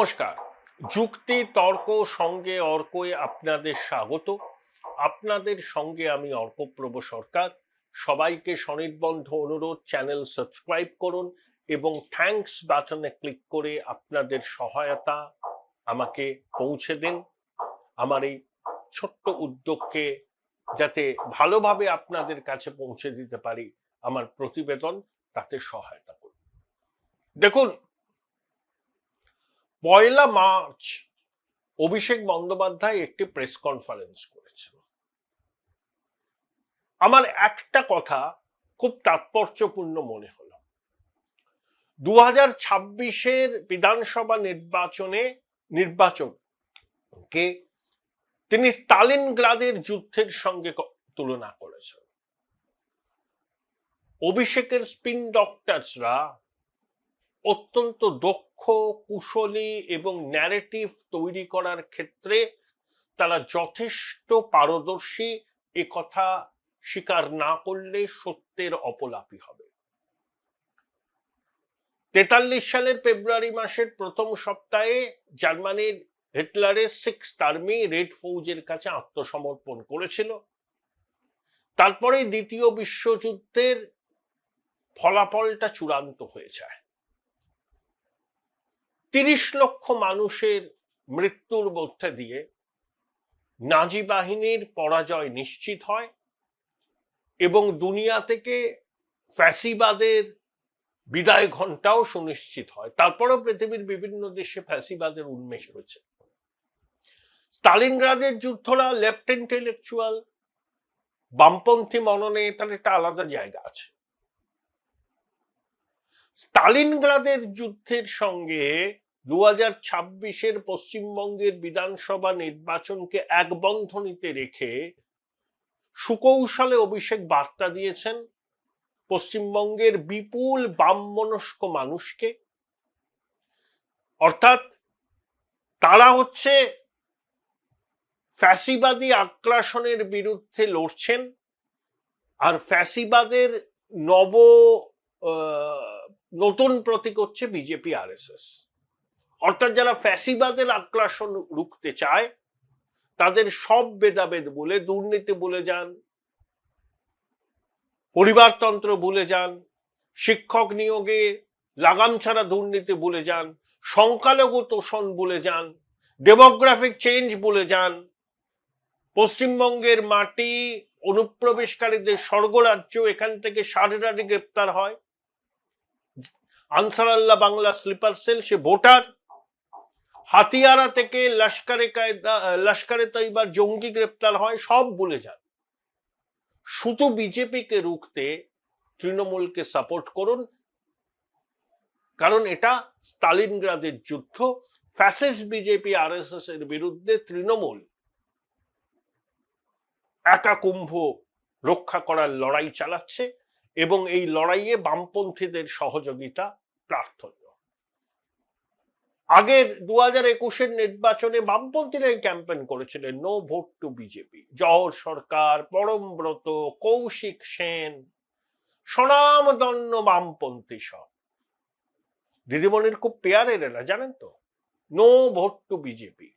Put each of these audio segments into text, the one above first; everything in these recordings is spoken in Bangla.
নমস্কার। যুক্তি তর্ক সঙ্গে অর্কয়ে আপনাদের স্বাগত। আপনাদের সঙ্গে আমি অর্কপ্রভ সরকার। সবাইকে স্বনির্বন্ধ অনুরোধ, চ্যানেল সাবস্ক্রাইব করুন এবং থ্যাঙ্কস বাটনে ক্লিক করে আপনাদের সহায়তা আমাকে পৌঁছে দিন। আমার এই ছোট্ট উদ্যোগকে যাতে ভালোভাবে আপনাদের কাছে পৌঁছে দিতে পারি, আমার প্রতিবেদন তাতে সহায়তা করুন। দেখুন, 1 মার্চ অভিষেক বন্দ্যোপাধ্যায় একটি প্রেস কনফারেন্স করেছেন। আমার একটা কথা খুব তাৎপর্যপূর্ণ মনে হলো। 2026-এর বিধানসভা নির্বাচনকে তিনি স্টালিনগ্রাদের যুদ্ধের সঙ্গে তুলনা করেছেন। অভিষেকের স্পিন ডক্টরসরা অত্যন্ত দক্ষ, কুশলী এবং ন্যারেটিভ তৈরি করার ক্ষেত্রে তারা যথেষ্ট পারদর্শী, কথা স্বীকার না করলে সত্যের অপলাপী হবে। 43 সালের ফেব্রুয়ারি মাসের প্রথম সপ্তাহে জার্মানির হিটলারের 6th আর্মি রেড ফৌজের কাছে আত্মসমর্পণ করেছিল। তারপরে দ্বিতীয় বিশ্বযুদ্ধের ফলাফলটা চূড়ান্ত হয়ে যায়। 30 লক্ষ মানুষের মৃত্যুর মধ্যে দিয়ে নাজি বাহিনীর পরাজয় নিশ্চিত হয় এবং দুনিয়া থেকে ফ্যাসিবাদের বিদায় ঘণ্টাও সুনিশ্চিত হয়। তারপরেও পৃথিবীর বিভিন্ন দেশে ফ্যাসিবাদের উন্মেষ হয়েছে। স্টালিনগ্রাদের যুদ্ধরা লেফট ইন্টেলেকচুয়াল বামপন্থী মননে তার একটা আলাদা জায়গা আছে। স্টালিনগ্রাদের যুদ্ধের সঙ্গে 2026-এর পশ্চিমবঙ্গের বিধানসভা নির্বাচনকে এক বন্ধনীতে রেখে সুকৌশলে অভিষেক বার্তা দিয়েছেন পশ্চিমবঙ্গের বিপুল বামমনস্ক মানুষকে। অর্থাৎ তারা হচ্ছে ফ্যাসিবাদী আগ্রাসনের বিরুদ্ধে লড়ছেন, আর ফ্যাসিবাদের নতুন প্রতীক হচ্ছে বিজেপি আরএসএস। অর্থাৎ যারা ফ্যাসিবাদের আগ্রাসন রুখতে চায় তাদের সব ভেদাভেদ বলে, দুর্নীতি ভুলে যান, পরিবারতন্ত্র ভুলে যান, শিক্ষক নিয়োগে লাগাম ছাড়া দুর্নীতি ভুলে যান, সংখ্যালঘু তোষণ ভুলে যান, ডেমোগ্রাফিক চেঞ্জ ভুলে যান, পশ্চিমবঙ্গের মাটি অনুপ্রবেশকারীদের স্বর্গরাজ্য, এখান থেকে সারেরারি গ্রেপ্তার হয়, আনসার আল্লাহ বাংলা স্লিপার সেল সে ভোটার, হাতিয়ারা থেকে লস্করে তৈবার জঙ্গি গ্রেপ্তার হয়, সব ভুলে যান। শুধু বিজেপিকে রুখতে তৃণমূলকে সাপোর্ট করুন, কারণ এটা স্টালিনগ্রাদের যুদ্ধ। ফ্যাসিস্ট বিজেপি আরএসএস এর বিরুদ্ধে তৃণমূল একা কুম্ভ রক্ষা করার লড়াই চালাচ্ছে এবং এই লড়াইয়ে বামপন্থীদের সহযোগিতা প্রার্থনীয়। আগের 2021-এর নির্বাচনে বামপন্থীরাই ক্যাম্পেইন করেছিলেন no vote to BJP. Jawhar Sircar, Parambrata, Kaushik Sen, স্বনামধন্য বামপন্থী সব দিদিমণির খুব পেয়ারের এরা, জানেন তো। No vote to BJP.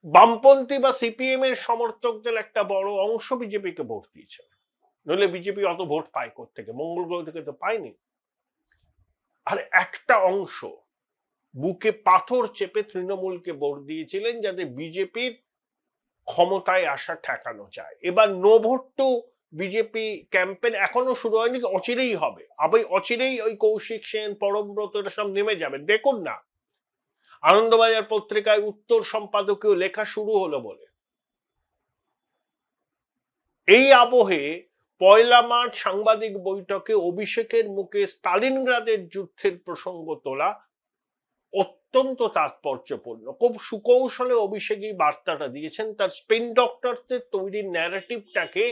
বামপন্থী বা সিপিএম এর সমর্থকদের একটা বড় অংশ বিজেপিকে ভোট দিয়েছে, নইলে বিজেপি অত ভোট পায় কোত্থেকে? মঙ্গল গ্রহ থেকে তো পায়নি। আর একটা অংশ বুকে পাথর চেপে তৃণমূলকে ভোট দিয়েছিলেন যাতে বিজেপির ক্ষমতায় আসা ঠেকানো যায়। এবার no vote to BJP campaign এখনো শুরু হয়নি, অচিরেই হবে। আবার অচিরেই ওই কৌশিক সেন, পরমব্রত সব নেমে যাবে। দেখুন না, আনন্দবাজার পত্রিকায় উত্তর সম্পাদকীয় লেখা শুরু হলো বলে। এই আবহে 1 মার্চ সাংবাদিক বৈঠকে অভিষেকের মুখে স্টালিনগ্রাদের যুদ্ধের প্রসঙ্গ তোলা অত্যন্ত তাৎপর্যপূর্ণ। খুব সুকৌশলে অভিষেকই বার্তাটা দিয়েছেন। তার স্পিন ডক্টরদের তৈরি ন্যারেটিভটাকে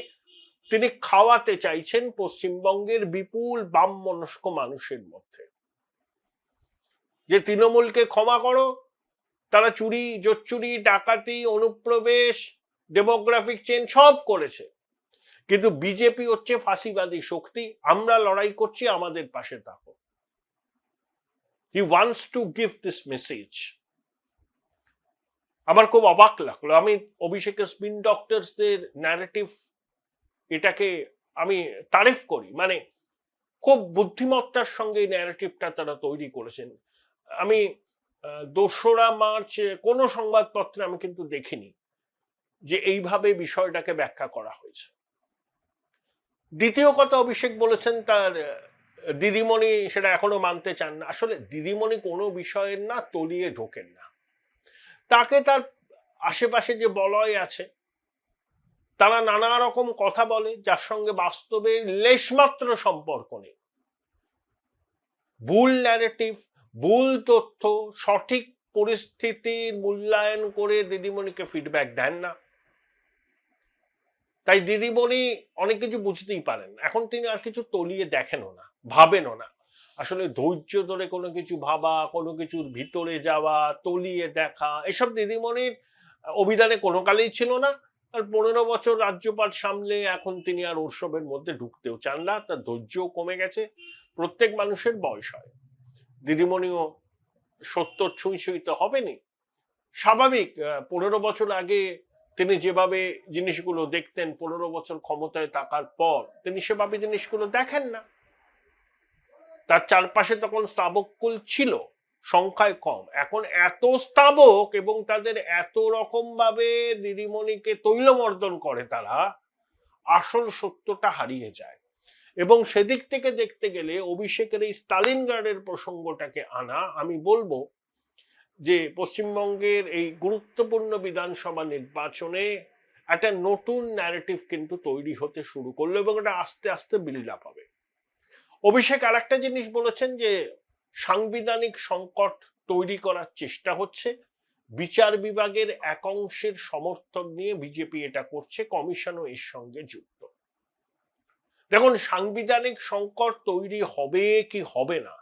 তিনি খাওয়াতে চাইছেন পশ্চিমবঙ্গের বিপুল বামমনস্ক মানুষের মধ্যে, যে তৃণমূলকে ক্ষমা করো, তারা চুরি, জোচ্চুরি, ডাকাতি, অনুপ্রবেশ, ডেমোগ্রাফিক চেঞ্জ সব করেছে, কিন্তু বিজেপি হচ্ছে ফাঁসিবাদী শক্তি, আমরা লড়াই করছি, আমাদের পাশে থাকো। He wants to give this message. আমার খুব অবাক লাগলো। আমি অভিষেকের স্পিন ডক্টরসদের ন্যারেটিভ এটাকে আমি তারিফ করি, মানে খুব বুদ্ধিমত্তার সঙ্গে এই ন্যারেটিভটা তারা তৈরি করেছেন। আমি 2রা মার্চ কোনো সংবাদপত্রে আমি কিন্তু দেখিনি যে এইভাবে বিষয়টাকে ব্যাখ্যা করা হয়েছে। দ্বিতীয় কথা, অভিষেক বলেছেন তার দিদিমণি সেটা এখনো মানতে চান না। আসলে দিদিমণি কোনো বিষয়ের না তলিয়ে ঢোকেন না। তাকে তার আশেপাশে যে বলয় আছে তারা নানা রকম কথা বলে যার সঙ্গে বাস্তবে লেশমাত্র সম্পর্ক নেই। ভুল ন্যারেটিভ, ভুল তথ্য, সঠিক পরিস্থিতির মূল্যায়ন করে দিদিমণিকে ফিডব্যাক দেন না। তাই দিদিমণি অনেক কিছু বুঝতেই পারেন, এখন তিনি আর কিছু তলিয়ে দেখেনও না, ভাবেনও না। আসলে ধৈর্য ধরে কোনো কিছু ভাবা, কোনো কিছুর ভিতরে যাওয়া, তলিয়ে দেখা, এসব দিদিমণির অভিধানে কোনো কালেই ছিল না। আর 15 বছর রাজ্যপাল সামলে এখন তিনি আর উৎসবের মধ্যে ঢুকতেও চান না, তার ধৈর্যও কমে গেছে। প্রত্যেক মানুষের বয়স হয়, দিদিমণিও 70 ছুঁই ছুঁই তো হবেনি, স্বাভাবিক। 15 বছর আগে তিনি যেভাবে জিনিসগুলো দেখতেন, 15 বছর ক্ষমতায় থাকার পর তিনি সেভাবে জিনিসগুলো দেখেন না। তার চারপাশে তখন স্তাবককুল ছিল, সংখ্যায় কম। এখন এত স্তাবক এবং তাদের এত রকম ভাবে দিদিমণিকে তৈলমর্দন করে, তারা আসল সত্যটা হারিয়ে যায়। এবং সেদিক থেকে দেখতে গেলে অভিষেকের এই স্টালিনগ্রাডের প্রসঙ্গটাকে আনা, আমি বলবো যে পশ্চিমবঙ্গের এই গুরুত্বপূর্ণ বিধানসভা নির্বাচনে একটা নতুন ন্যারেটিভ কিন্তু তৈরি হতে শুরু করলো এবং এটা আস্তে আস্তে বিল্ড আপ হবে। অভিষেক আর একটা জিনিস বলেছেন যে সাংবিধানিক সংকট তৈরি করার চেষ্টা হচ্ছে, বিচার বিভাগের এক অংশের সমর্থন নিয়ে বিজেপি এটা করছে, কমিশনও এর সঙ্গে যুক্ত। দেখুন, সাংবিধানিক সংকট তৈরি হবে কি হবে না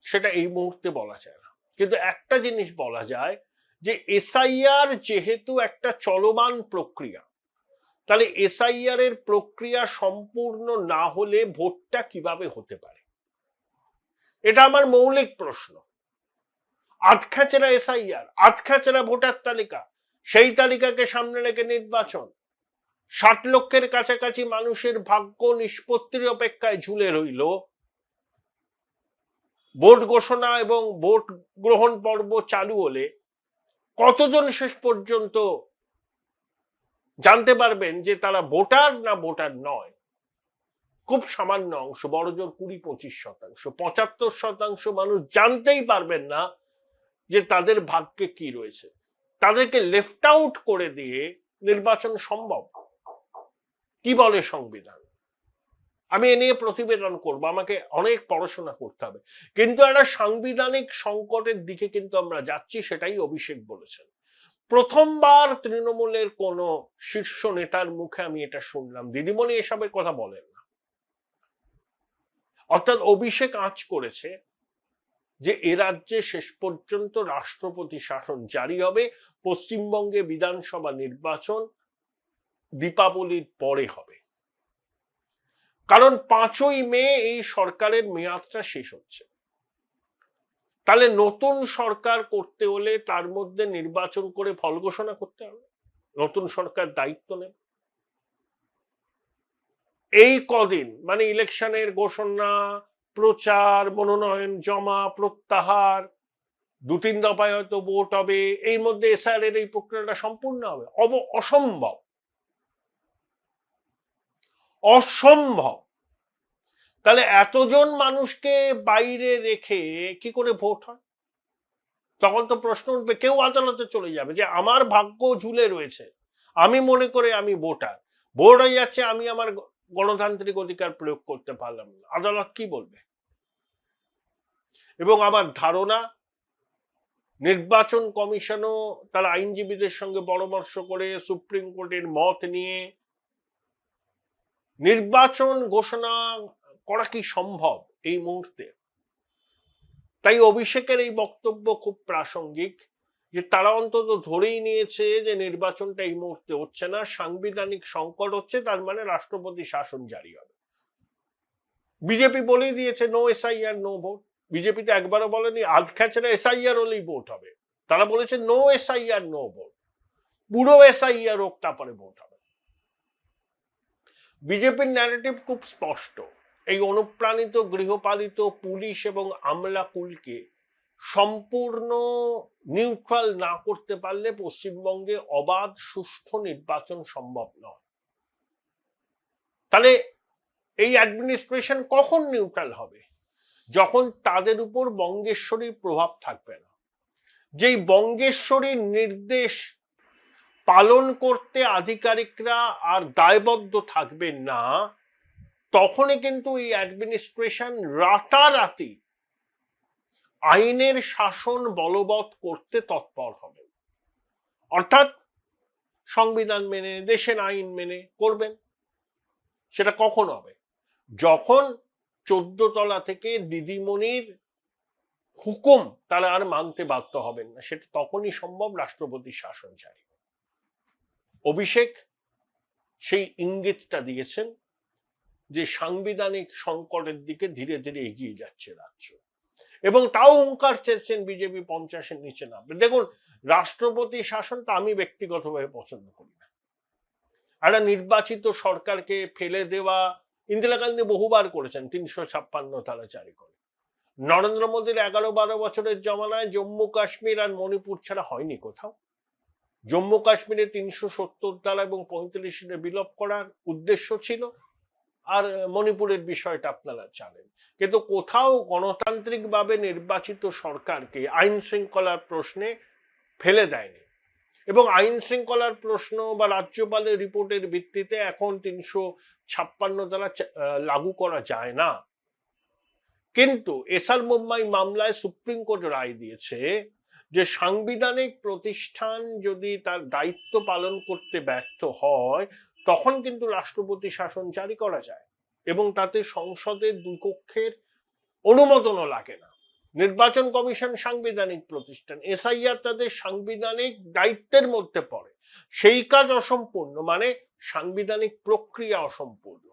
সেটা এই মুহূর্তে বলা যায় না, কিন্তু একটা জিনিস বলা যায় যে এসআইআর যেহেতু একটা চলমান প্রক্রিয়া, তাহলে এসআইআর এর প্রক্রিয়া সম্পূর্ণ না হলে ভোটটা কিভাবে হতে পারে, এটা আমার মৌলিক প্রশ্ন। আধখাচেরা এসআইআর, আধখাচেরা ভোটার তালিকা, সেই তালিকাকে সামনে রেখে নির্বাচন, 60 লক্ষের কাছাকাছি মানুষের ভাগ্য নিষ্পত্তির অপেক্ষায় ঝুলে রইল। ভোট ঘোষণা এবং ভোট গ্রহণ পর্ব চালু হলে কতজন শেষ পর্যন্ত জানতে পারবেন যে তারা ভোটার না ভোটার নয়? খুব সামান্য অংশ, বড়জোর 20-25%। 75% মানুষ জানতেই পারবেন না যে তাদের ভাগ্যে কি রয়েছে। তাদেরকে লেফট আউট করে দিয়ে নির্বাচন সম্ভব? কি বলে সংবিধান? আমি এ নিয়ে প্রতিবেদন করব, আমাকে অনেক পড়াশোনা করতে হবে, কিন্তু একটা সাংবিধানিক সংকটের দিকে কিন্তু আমরা যাচ্ছি, সেটাই অভিষেক বলেছেন। প্রথমবার তৃণমূলের কোন শীর্ষ নেতার মুখে আমি এটা শুনলাম, দিদিমণি এসবের কথা বলেন না। অর্থাৎ অভিষেক আঁচ করেছে যে এ রাজ্যে শেষ পর্যন্ত রাষ্ট্রপতি শাসন জারি হবে, পশ্চিমবঙ্গে বিধানসভা নির্বাচন দীপাবলির পরে হবে। কারণ 5ই মে এই সরকারের মেয়াদটা শেষ হচ্ছে। তাহলে নতুন সরকার করতে হলে তার মধ্যে নির্বাচন করে ফল ঘোষণা করতে হবে, নতুন সরকার দায়িত্ব নেবে। এই কদিন মানে ইলেকশনের ঘোষণা, প্রচার, মনোনয়ন জমা, প্রত্যাহার, 2-3 দফায় হয়তো ভোট হবে, এই মধ্যে এসআর এর এই প্রক্রিয়াটা সম্পূর্ণ হবে? অসম্ভব, অসম্ভব। তাহলে এতজন মানুষকে বাইরে রেখে কি করে ভোট হয়? তখন তো প্রশ্ন উঠবে, কেউ আদালতে চলে যাবে যে আমার ভাগ্য ঝুলে রয়েছে, আমি মনে করে আমি ভোটার, ভোট হয়ে যাচ্ছে, আমি আমার গণতান্ত্রিক অধিকার প্রয়োগ করতে পারলাম না, আদালত কি বলবে? এবং আমার ধারণা নির্বাচন কমিশনও তার আইনজীবীদের সঙ্গে পরামর্শ করে সুপ্রিম কোর্টের মত নিয়ে নির্বাচন ঘোষণা করা কি সম্ভব এই মুহূর্তে? তাই অভিষেকের এই বক্তব্য খুব প্রাসঙ্গিক, যে তারা অন্তত ধরেই নিয়েছে যে নির্বাচনটা এই মুহূর্তে হচ্ছে না, সাংবিধানিক সংকট হচ্ছে, তার মানে রাষ্ট্রপতি শাসন জারি হবে। বিজেপি বলেই দিয়েছে নো এসআইআর নো ভোট, বিজেপিতে একবারও বলেনি আধ খ্যাচড়া এসআইআর হলেই ভোট হবে, তারা বলেছে নো এসআইআর নো ভোট, পুরো এসআইআর হোক তারপরে ভোট হবে। বিজেপির ন্যারেটিভ খুব স্পষ্ট, এই অনুপ্রাণিত গৃহপালিত পুলিশ এবং আমলা কুলকে সম্পূর্ণ নিউট্রাল না করতে পারলে পশ্চিমবঙ্গে অবাধ সুষ্ঠু নির্বাচন সম্ভব নয়। তাহলে এই অ্যাডমিনিস্ট্রেশন কখন নিউট্রাল হবে? যখন তাদের উপর বঙ্গেশ্বরীর প্রভাব থাকবে না। যেই বঙ্গেশ্বরীর নির্দেশ পালন করতে আধিকারিকরা আর দায়বদ্ধ থাকবেন না, তখনই কিন্তু এই অ্যাডমিনিস্ট্রেশন রাতারাতি আইনের শাসন বলবৎ করতে তৎপর হবে। অর্থাৎ সংবিধান মেনে, দেশের আইন মেনে করবেন। সেটা কখন হবে? যখন 14 তলা থেকে দিদিমণির হুকুম তারা আর মানতে বাধ্য হবেন না, সেটা তখনই সম্ভব রাষ্ট্রপতি শাসন জারি। অভিষেক সেই ইঙ্গিতটা দিয়েছেন যে সাংবিধানিক সংকটের দিকে ধীরে ধীরে এগিয়ে যাচ্ছে রাজ্য, এবং তাও হুঙ্কার চেয়েছেন বিজেপি 50-এর নিচে নামবে। দেখুন, রাষ্ট্রপতি শাসনটা আমি ব্যক্তিগতভাবে পছন্দ করি না। একটা নির্বাচিত সরকারকে ফেলে দেওয়া ইন্দিরা গান্ধী বহুবার করেছেন 356 ধারা জারি করে। নরেন্দ্র মোদীর 11-12 বছরের জমানায় জম্মু কাশ্মীর আর মণিপুর ছাড়া হয়নি কোথাও। জম্মু কাশ্মীরে 370 ধারা এবং 35 বিলোপ করার উদ্দেশ্য ছিল, আর মণিপুরের বিষয়টা আপনারা জানেন। কিন্তু কোথাও গণতান্ত্রিকভাবে নির্বাচিত সরকারকে আইন শৃঙ্খলার প্রশ্নে ফেলে দেয়নি, এবং আইন শৃঙ্খলার প্রশ্ন বা রাজ্যপালের রিপোর্টের ভিত্তিতে এখন 356 ধারা লাগু করা যায় না। কিন্তু এসআর মুম্বাই মামলায় সুপ্রিম কোর্ট রায় দিয়েছে যে সাংবিধানিক প্রতিষ্ঠান যদি তার দায়িত্ব পালন করতে ব্যর্থ হয়, তখন কিন্তু রাষ্ট্রপতি শাসন জারি করা যায়, এবং তাতে সংসদের দুই কক্ষের অনুমোদনও লাগে না। নির্বাচন কমিশন সাংবিধানিক প্রতিষ্ঠান, এসআইআর তাদের সাংবিধানিক দায়িত্বের মধ্যে পড়ে। সেই কাজ অসম্পূর্ণ মানে সাংবিধানিক প্রক্রিয়া অসম্পূর্ণ।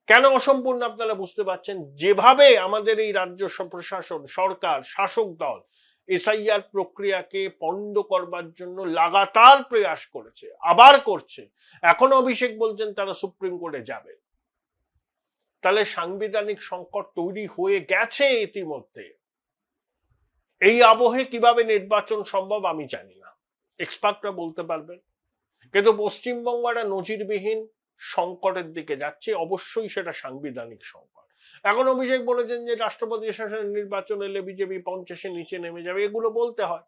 কেন অসম্পূর্ণ আপনারা বুঝতে পারছেন। যেভাবে আমাদের এই রাজ্য প্রশাসন, সরকার, শাসক দল এসআইআর প্রক্রিয়াকে পণ্ড করবার জন্য লাগাতার প্রয়াস করেছে, আবার করছে, এখন অভিষেক বলছেন তারা সুপ্রিম কোর্টে যাবে, তাহলে সাংবিধানিক সংকট তৈরি হয়ে গেছে ইতিমধ্যে। এই আবহে কিভাবে নির্বাচন সম্ভব আমি জানি না, এক্সপার্টরা বলতে পারবেন। কিন্তু পশ্চিমবঙ্গ একটা নজিরবিহীন সংকটের দিকে যাচ্ছে, অবশ্যই সেটা সাংবিধানিক সংকট। এখন অভিষেক বলেছেন যে রাষ্ট্রপতি শাসনের নির্বাচন এলে বিজেপি 50-এর নিচে নেমে যাবে। এগুলো বলতে হয়,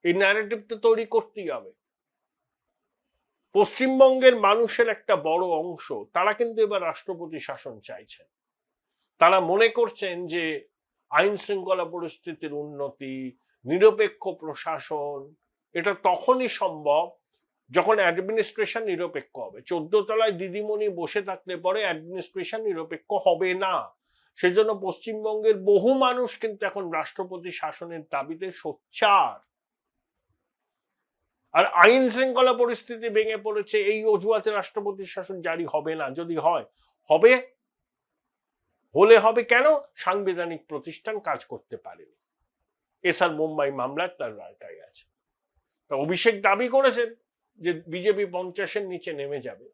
এই ন্যারেটিভ তো তৈরি করতেই হবে। পশ্চিমবঙ্গের মানুষের একটা বড় অংশ তারা কিন্তু এবার রাষ্ট্রপতি শাসন চাইছেন। তারা মনে করছেন যে আইন শৃঙ্খলা পরিস্থিতির উন্নতি, নিরপেক্ষ প্রশাসন, এটা তখনই সম্ভব যখন অ্যাডমিনিস্ট্রেশন নিরপেক্ষ হবে। 14 তলায় দিদিমণি বসে থাকলে পরে অ্যাডমিনিস্ট্রেশন নিরপেক্ষ হবে না। সেজন্য পশ্চিমবঙ্গের বহু মানুষ কিন্তু এখন রাষ্ট্রপতি শাসনের দাবিতে সোচ্চার। আর আইন শৃঙ্খলা পরিস্থিতি ভেঙে পড়েছে, এই অজুহাতে রাষ্ট্রপতি শাসন জারি হবে না। যদি হয়, হবে কেন? সাংবিধানিক প্রতিষ্ঠান কাজ করতে পারেনি। এসআর মুম্বাই মামলায় তার রায়টাই আছে। তা অভিষেক দাবি করেছেন যে বিজেপি 50-এর নিচে নেমে যাবে,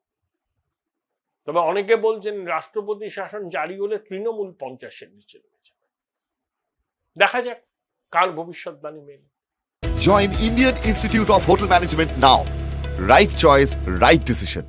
তবে অনেকে বলছেন রাষ্ট্রপতি শাসন জারি হলে তৃণমূল 50-এর নিচে নেমে যাবে। দেখা যাক কার ভবিষ্যৎবাণী মেলে। Join Indian Institute of Hotel Management now. Right choice, right decision.